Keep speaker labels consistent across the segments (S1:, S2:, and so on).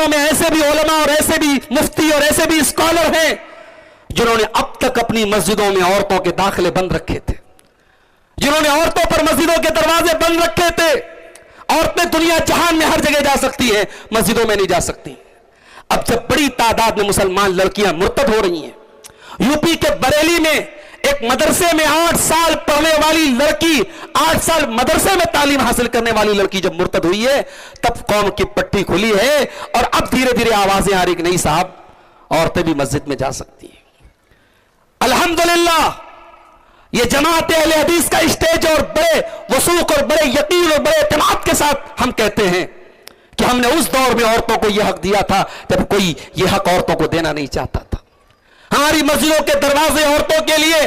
S1: مسلمانوں میں ایسے بھی علماء اور ایسے بھی مفتی اور ایسے بھی اسکالر ہیں جنہوں نے اب تک اپنی مسجدوں میں عورتوں کے داخلے بند رکھے تھے، جنہوں نے عورتوں پر مسجدوں کے دروازے بند رکھے تھے۔ عورتیں دنیا جہان میں ہر جگہ جا سکتی ہیں، مسجدوں میں نہیں جا سکتی۔ اب جب بڑی تعداد میں مسلمان لڑکیاں مرتد ہو رہی ہیں، یو پی کے بریلی میں ایک مدرسے میں 8 سال پڑھنے والی لڑکی، 8 سال مدرسے میں تعلیم حاصل کرنے والی لڑکی جب مرتد ہوئی ہے، تب قوم کی پٹی کھلی ہے، اور اب دھیرے دھیرے آوازیں آ رہی کہ نہیں صاحب، عورتیں بھی مسجد میں جا سکتی ہیں۔ الحمدللہ یہ جماعت اہل حدیث کا اسٹیج، اور بڑے وثوق اور بڑے یقین اور بڑے اعتماد کے ساتھ ہم کہتے ہیں کہ ہم نے اس دور میں عورتوں کو یہ حق دیا تھا جب کوئی یہ حق عورتوں کو دینا نہیں چاہتا تھا۔ ہماری مسجدوں کے دروازے عورتوں کے لیے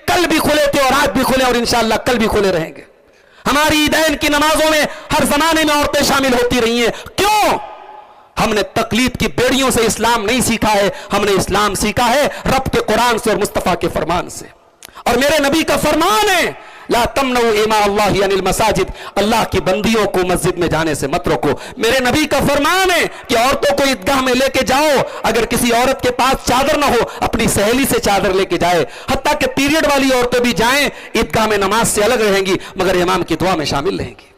S1: کل بھی کھلے تھے، اور آج بھی کھلے، اور انشاءاللہ کل بھی کھلے رہیں گے۔ ہماری عیدین کی نمازوں میں ہر زمانے میں عورتیں شامل ہوتی رہی ہیں۔ کیوں؟ ہم نے تقلید کی بیڑیوں سے اسلام نہیں سیکھا ہے، ہم نے اسلام سیکھا ہے رب کے قرآن سے اور مصطفیٰ کے فرمان سے۔ اور میرے نبی کا فرمان ہے لا تمنعوا اماء اللہ عن المساجد، اللہ کی بندیوں کو مسجد میں جانے سے مت روکو۔ میرے نبی کا فرمان ہے کہ عورتوں کو عیدگاہ میں لے کے جاؤ، اگر کسی عورت کے پاس چادر نہ ہو اپنی سہیلی سے چادر لے کے جائے، حتیٰ کہ پیریڈ والی عورتیں بھی جائیں، عیدگاہ میں نماز سے الگ رہیں گی مگر امام کی دعا میں شامل رہیں گی۔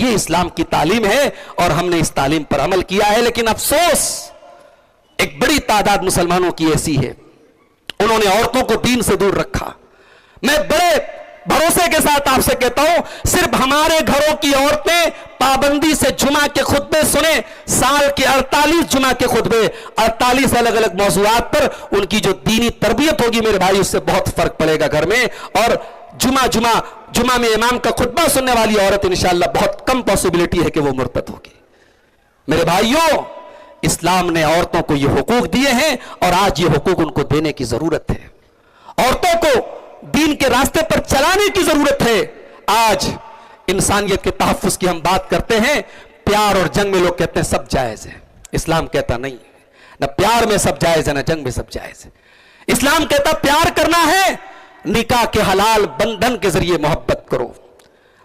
S1: یہ اسلام کی تعلیم ہے اور ہم نے اس تعلیم پر عمل کیا ہے، لیکن افسوس ایک بڑی تعداد مسلمانوں کی ایسی ہے، انہوں نے عورتوں کو دین سے دور رکھا۔ میں بڑے بھروسے کے ساتھ آپ سے کہتا ہوں، صرف ہمارے گھروں کی عورتیں پابندی سے جمعہ کے خطبے سنیں، سال کے 48 جمعہ کے خطبے، 48 الگ الگ موضوعات پر ان کی جو دینی تربیت ہوگی میرے بھائی، اس سے بہت فرق پڑے گا گھر میں۔ اور جمعہ میں امام کا خطبہ سننے والی عورت انشاءاللہ بہت کم پاسبلٹی ہے کہ وہ مرتد ہوگی۔ میرے بھائیوں، اسلام نے عورتوں کو یہ حقوق دیے ہیں اور آج یہ حقوق ان کو دینے کی ضرورت ہے۔ عورتوں کو دین کے راستے پر چلانے کی ضرورت ہے۔ آج انسانیت کے تحفظ کی ہم بات کرتے ہیں، پیار اور جنگ میں لوگ کہتے ہیں سب جائز ہے، اسلام کہتا نہیں، نہ پیار میں سب جائز ہے نہ جنگ میں سب جائز ہے۔ اسلام کہتا پیار کرنا ہے، نکاح کے حلال بندھن کے ذریعے محبت کرو۔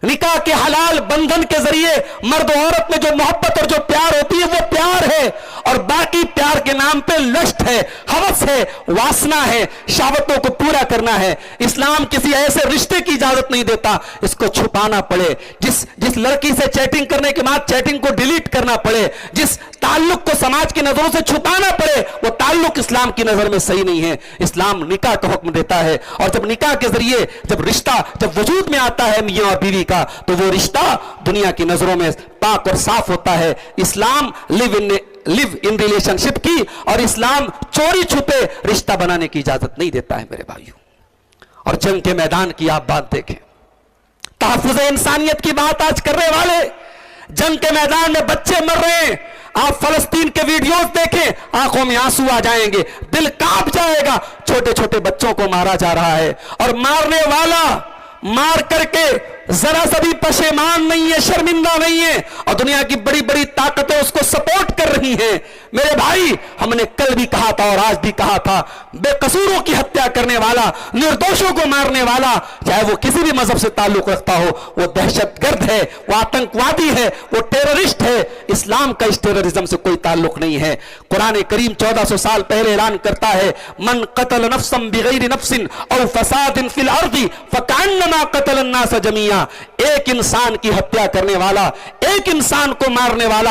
S1: نکاح کے حلال بندھن کے ذریعے مرد و عورت میں جو محبت اور جو پیار ہوتی ہے وہ پیار ہے، اور باقی پیار کے نام پہ لشٹ ہے، ہوس ہے، واسنا ہے، شہوتوں کو پورا کرنا ہے۔ اسلام کسی ایسے رشتے کی اجازت نہیں دیتا اس کو چھپانا پڑے، جس لڑکی سے چیٹنگ کرنے کے بعد چیٹنگ کو ڈیلیٹ کرنا پڑے، جس تعلق کو سماج کی نظروں سے چھپانا پڑے، وہ تعلق اسلام کی نظر میں صحیح نہیں ہے۔ اسلام نکاح کا حکم دیتا ہے، اور جب نکاح کے ذریعے جب وجود میں آتا ہے میاں اور بیوی کا، تو وہ رشتہ دنیا کی نظروں میں پاک اور صاف ہوتا ہے۔ اسلام لیو ان ریلیشن شپ کی، اور اسلام چوری چھپے رشتہ بنانے کی اجازت نہیں دیتا ہے میرے بھائیوں۔ اور جنگ کے میدان کی آپ بات دیکھیں، تحفظ انسانیت کی بات آج کرنے والے، جنگ کے میدان میں بچے مر رہے ہیں۔ آپ فلسطین کے ویڈیوز دیکھیں، آنکھوں میں آنسو آ جائیں گے، دل کانپ جائے گا۔ چھوٹے چھوٹے بچوں کو مارا جا رہا ہے، اور مارنے والا مار کر کے ذرا سا بھی پشیمان نہیں ہے، شرمندہ نہیں ہے، اور دنیا کی بڑی بڑی طاقتیں اس کو سپورٹ کر رہی ہیں۔ میرے بھائی، ہم نے کل بھی کہا تھا اور آج بھی کہا تھا، بے قصوروں کی ہتیا کرنے والا، نردوشوں کو مارنے والا، چاہے وہ کسی بھی مذہب سے تعلق رکھتا ہو، وہ دہشت گرد ہے، وہ آتنکوادی ہے، وہ ٹیررسٹ ہے۔ اسلام کا اس ٹیررزم سے کوئی تعلق نہیں ہے۔ قرآن کریم 1400 سال پہلے اعلان کرتا ہے، من قتل نفسا بغیر نفس او فساد فی الارض فکأنما قتل الناس جميعا۔ ایک انسان کی ہتیا کرنے والا، ایک انسان کو مارنے والا،